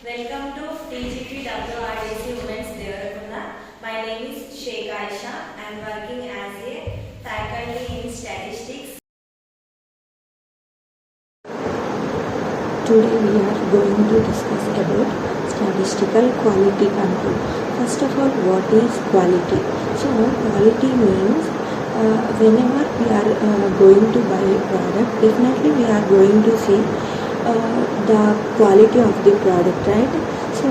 Welcome to TGPWRDC Women's Devarakonda. My name is Sheikh Aisha. I am working as a faculty in statistics. Today we are going to discuss about statistical quality control. First of all, what is quality? So quality means whenever we are going to buy a product, definitely we are going to see the quality of the product, right? So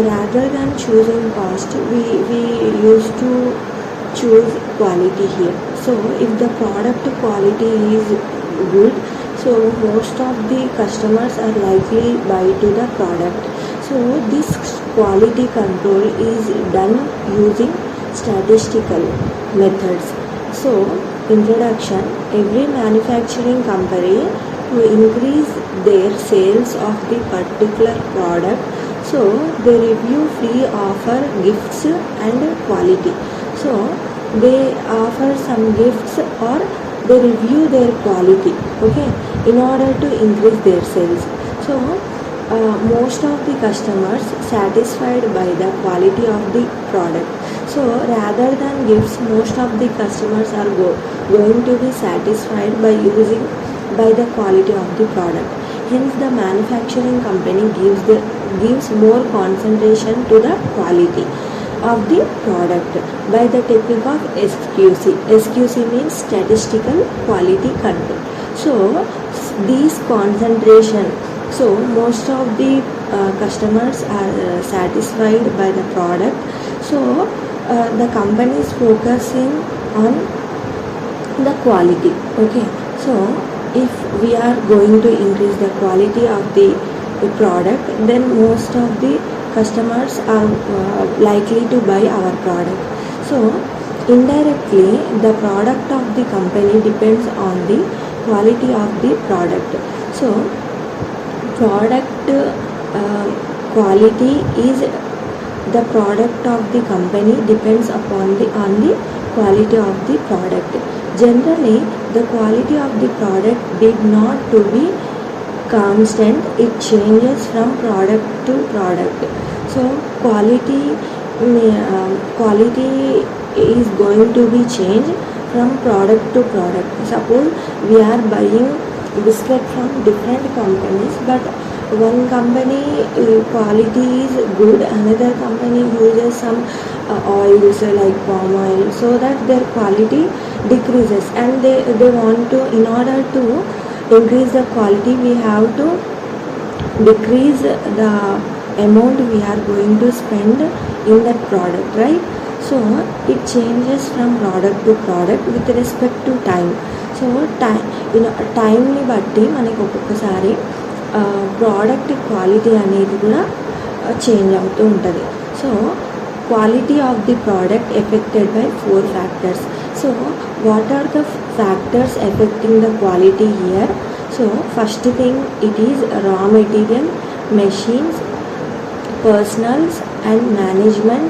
rather than choosing cost, we used to choose quality here. So if the product quality is good, so most of the customers are likely buy to the product. So this quality control is done using statistical methods. So introduction: every manufacturing company to increase their sales of the particular product, so they review free offer gifts and quality. So they offer some gifts or they review their quality, okay, in order to increase their sales. So most of the customers satisfied by the quality of the product. So rather than gifts, most of the customers are going to be satisfied by the quality of the product. Hence the manufacturing company gives more concentration to the quality of the product by the technique of SQC. SQC means statistical quality control. So these concentration, so most of the customers are satisfied by the product. So the company is focusing on the quality, okay. So if we are going to increase the quality of the product, then most of the customers are likely to buy our product. So indirectly the product of the company depends on the quality of the product. So product quality is the product of the company depends upon the quality of the product. Generally the quality of the product did not to be constant, it changes from product to product. So quality is going to be changed from product to product. Suppose we are buying biscuit from different companies, but one company quality is good, another company uses some oils like palm oil, so that their quality decreases, and they want to, in order to increase the quality, we have to decrease the amount we are going to spend in that product, right? So it changes from product to product with respect to time. So టైంని బట్టి మనకి ఒక్కొక్కసారి product quality అనేది కూడా change అవుతూ ఉంటుంది. So quality of the product affected by 4 factors. So what are the factors affecting the quality here? So first thing, it is raw material, machines, personals and management,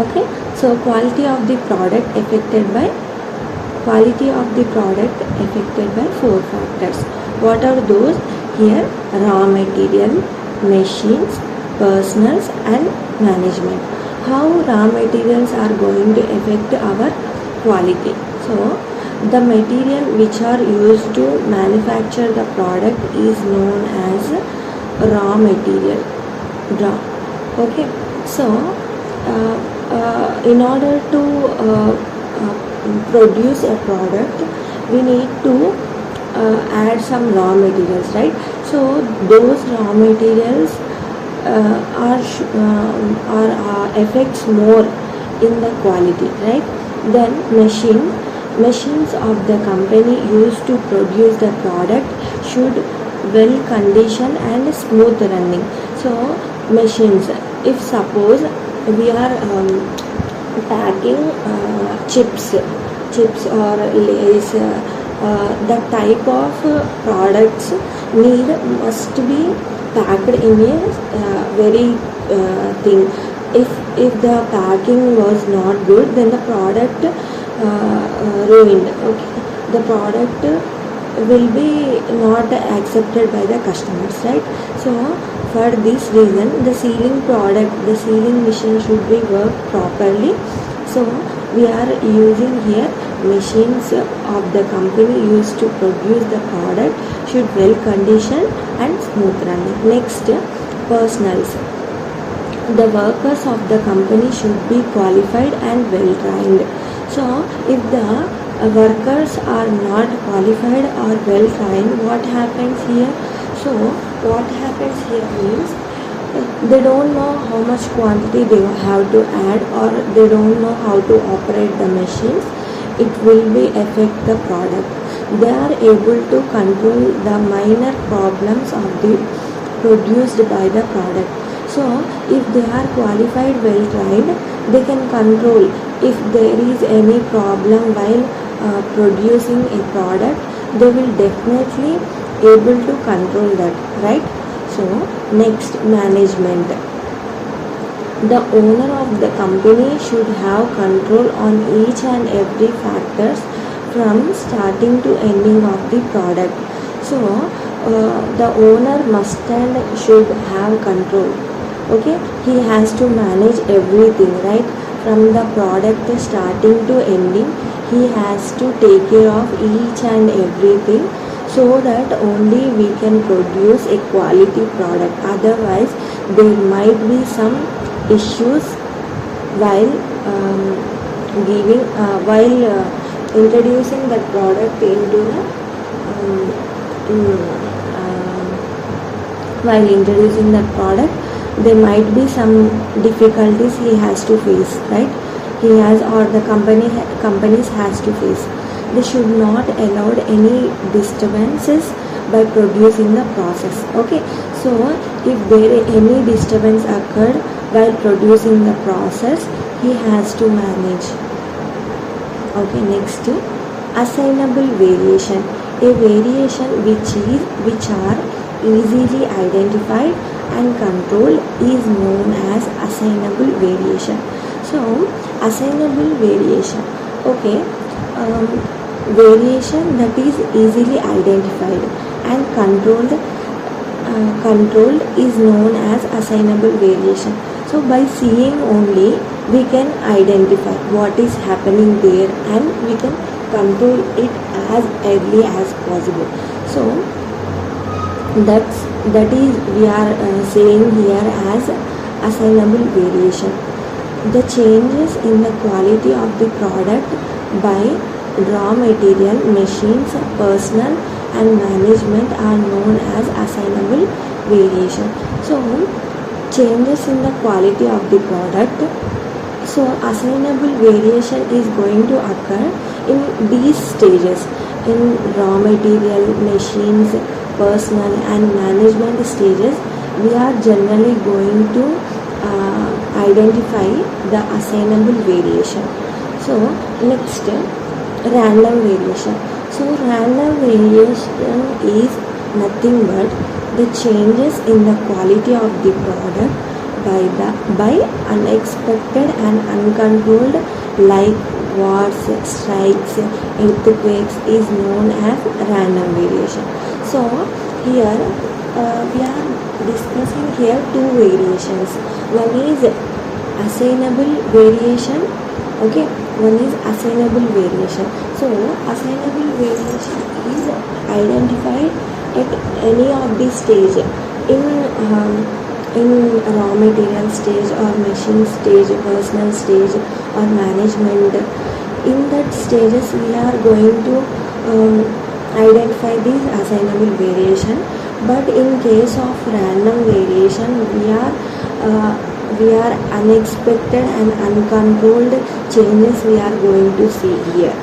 okay. So quality of the product affected by 4 factors. What are those? Here, raw material, machines, personals and management. How raw materials are going to affect our quality? So the material which are used to manufacture the product is known as raw material, okay. So in order to produce a product, we need to add some raw materials, right? So those raw materials affects more in the quality, right? Then machines of the company used to produce the product should well conditioned and smooth running. So machines, if suppose we are packing chips or lays, that type of products must be packed in a very thin. If the packing was not good, then the product ruined, okay. The product will be not accepted by the customers, right? So For this reason, the sealing machine should be worked properly. So we are using here machines of the company used to produce the product should well conditioned and smooth running. Next, personals. The workers of the company should be qualified and well trained. So if the workers are not qualified or well trained, what happens here? So what happens here means they don't know how much quantity they have to add, or they don't know how to operate the machines. It will be affect the product. They are able to control the minor problems of the produced by the product. So if they are qualified, well trained, they can control if there is any problem while producing a product. They will definitely able to control that, right? So next, management. The owner of the company should have control on each and every factors from starting to ending of the product. So the owner must and should have control. Okay, he has to manage everything, right? From the product starting to ending, he has to take care of each and everything, so that only we can produce a quality product. Otherwise there might be some issues while introducing that product into the while introducing that product, there might be some difficulties he has to face, right? He has, or the companies has to face. They should not allow any disturbances by producing the process. Okay, so if there any disturbance occurred while producing the process, he has to manage. Okay, next, assignable variation. A variation which are easily identified and controlled is known as assignable variation. So assignable variation, okay, variation that is easily identified and controlled is known as assignable variation. So by seeing only we can identify what is happening there, and we can control it as early as possible. So that is we are saying here as assignable variation. The changes in the quality of the product by raw material, machines, personnel and management are known as assignable variation. So changes in the quality of the product. So assignable variation is going to occur in these stages: in raw material, machines, personnel and management stages. We are generally going to identify the assignable variation. So next, random variation. So random variation is nothing but the changes in the quality of the product by unexpected and uncontrolled, like wars, strikes, earthquakes, is known as random variation. So here we are discussing here two variations. One is assignable variation. Okay, one is assignable variation. So assignable variation is identified at any of the stage in raw material stage or machine stage, personal stage or management. In that stages we are going to identify these assignable variation. But in case of random variation, we are unexpected and uncontrolled changes we are going to see here.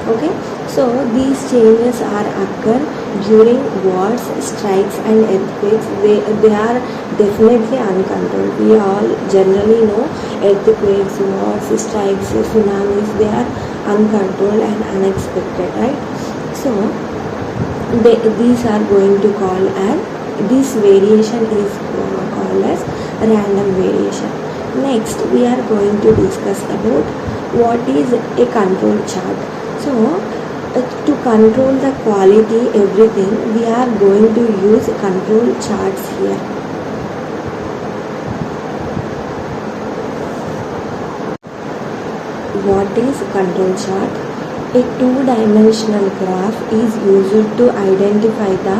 Okay, so these changes are occur during wars, strikes and earthquakes. They are definitely uncontrolled. We all generally know earthquakes, wars, strikes, tsunamis, they are uncontrolled and unexpected, right? So these are going to call as, this variation is called as random variation. Next we are going to discuss about what is a control chart. So to control the quality, everything, we are going to use control charts here. what is control chart? A two-dimensional graph is used to identify the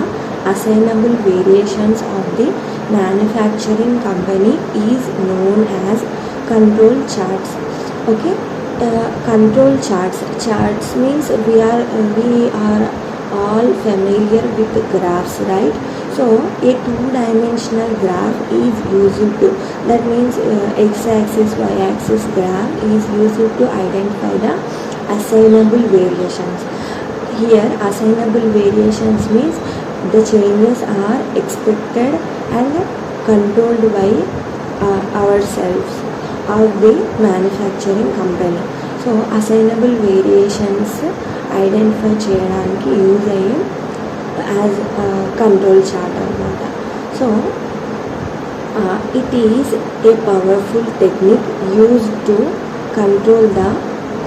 assignable variations of the manufacturing company is known as control charts. Okay, control charts. Charts means we are all familiar with graphs, right? So a two-dimensional graph is used to, that means x-axis, y-axis graph is used to identify the assignable variations. Here assignable variations means the changes are expected and controlled by ourselves of the manufacturing company. So assignable variations identify చేయడానికి use అయ్యే as control chart అనమాట. So it is a powerful technique used to control the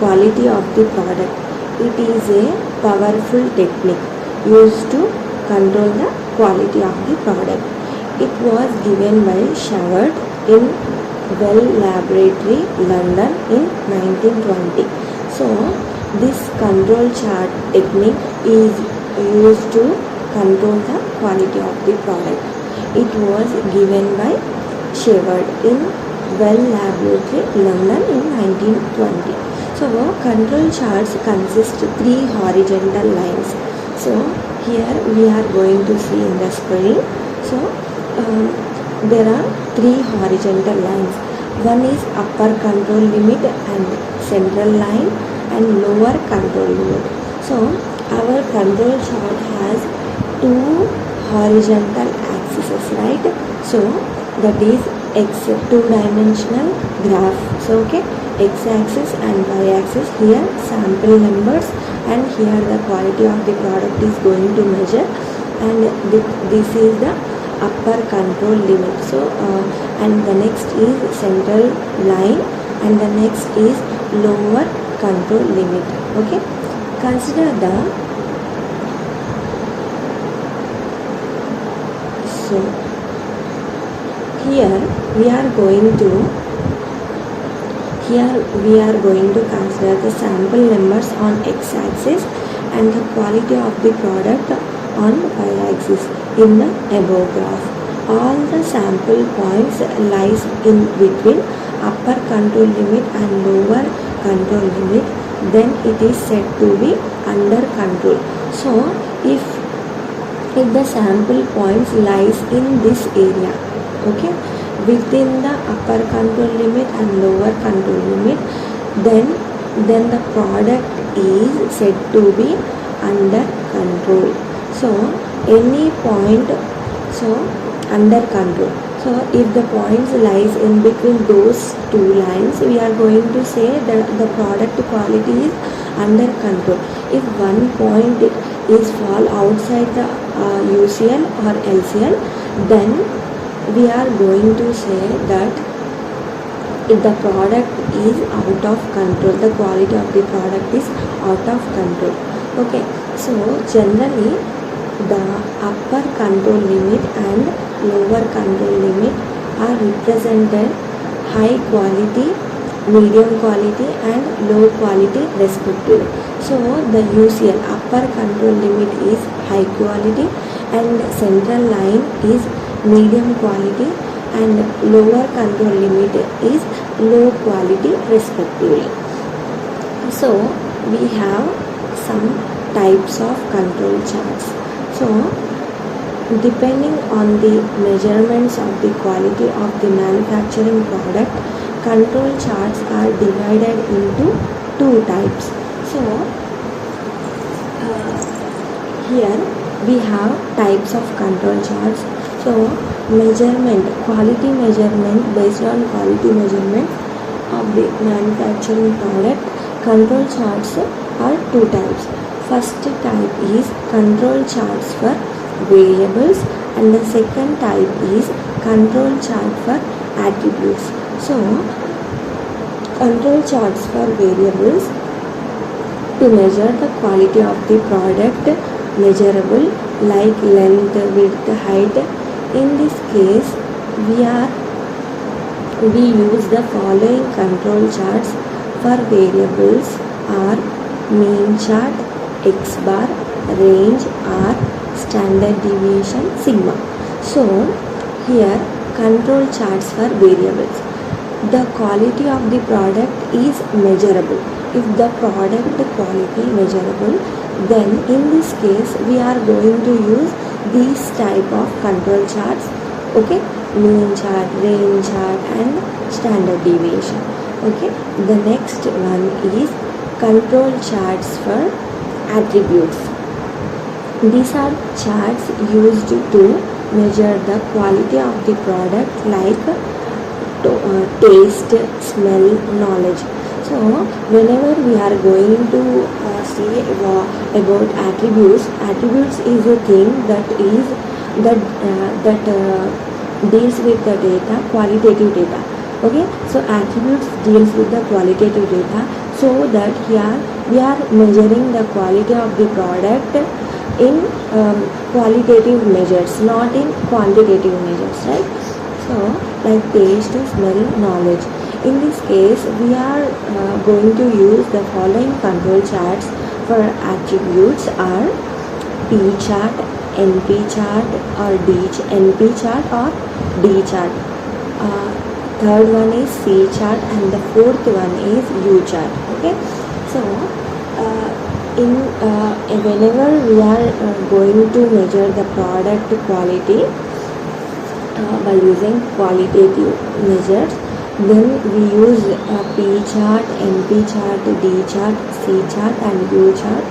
quality of the product. It is a powerful technique used to control the quality of the product. It was given by Sheward in Bell Laboratory, London in 1920. So this control chart technique is used to control the quality of the product. It was given by Sheward in Bell Laboratory, London in 1920. So control charts consist of 3 horizontal lines. So here we are going to see in the screen. So there are 3 horizontal lines. One is upper control limit and central line and lower control limit. So our control chart has 2 horizontal axes, right? So that is two-dimensional graph. So okay, x-axis and y-axis, here sample numbers and here the quality of the product is going to measure, and this is the upper control limit. So and the next is central line and the next is lower control limit. Okay, consider the so here we are going to consider the sample numbers on x-axis and the quality of the product on y-axis in the above graph. All the sample points lies in between upper control limit and lower control limit, then it is said to be under control. So if the sample points lies in this area, okay, within the upper control limit and lower control limit, then the product is said to be under control. So any point, so under control. So if the points lies in between those 2 lines, we are going to say that the product quality is under control. If one point is fall outside the UCL or LCL, then we are going to say that if the product is out of control, the quality of the product is out of control. Okay, so generally the upper control limit and lower control limit are represented high quality, medium quality and low quality respectively. So the UCL, upper control limit, is high quality and central line is medium quality and lower control limit is low quality respectively. So we have some types of control charts. So depending on the measurements of the quality of the manufacturing product, control charts are divided into 2 types. So here we have types of control charts. So measurement, quality measurement, based on quality measurement of the manufacturing product, control charts are 2 types. First type is control charts for variables and the second type is control chart for attributes. So control charts for variables to measure the quality of the product measurable like length, width, height. In this case we use the following control charts for variables are mean chart, x bar, range, r, standard deviation, sigma. So here control charts for variables. The quality of the product is measurable. If the product quality measurable, then in this case we are going to use these type of control charts. Okay, mean chart, range chart and standard deviation. Okay, the next one is control charts for attributes. These are charts used to measure the quality of the product like taste, smell, knowledge. So whenever we are going to see about attributes, attributes is a thing that is that deals with the data, qualitative data. Okay, so attributes deals with the qualitative data, so that here we are measuring the quality of the product in qualitative measures, not in quantitative measures, right? So like taste, smell, knowledge. In this case we are going to use the following control charts for attributes are P chart, NP chart or NP chart or D chart. Third one is C chart and the fourth one is U chart. Okay, so whenever we are going to measure the product quality by using qualitative measures, then we use P chart, NP chart, D chart, C chart and U chart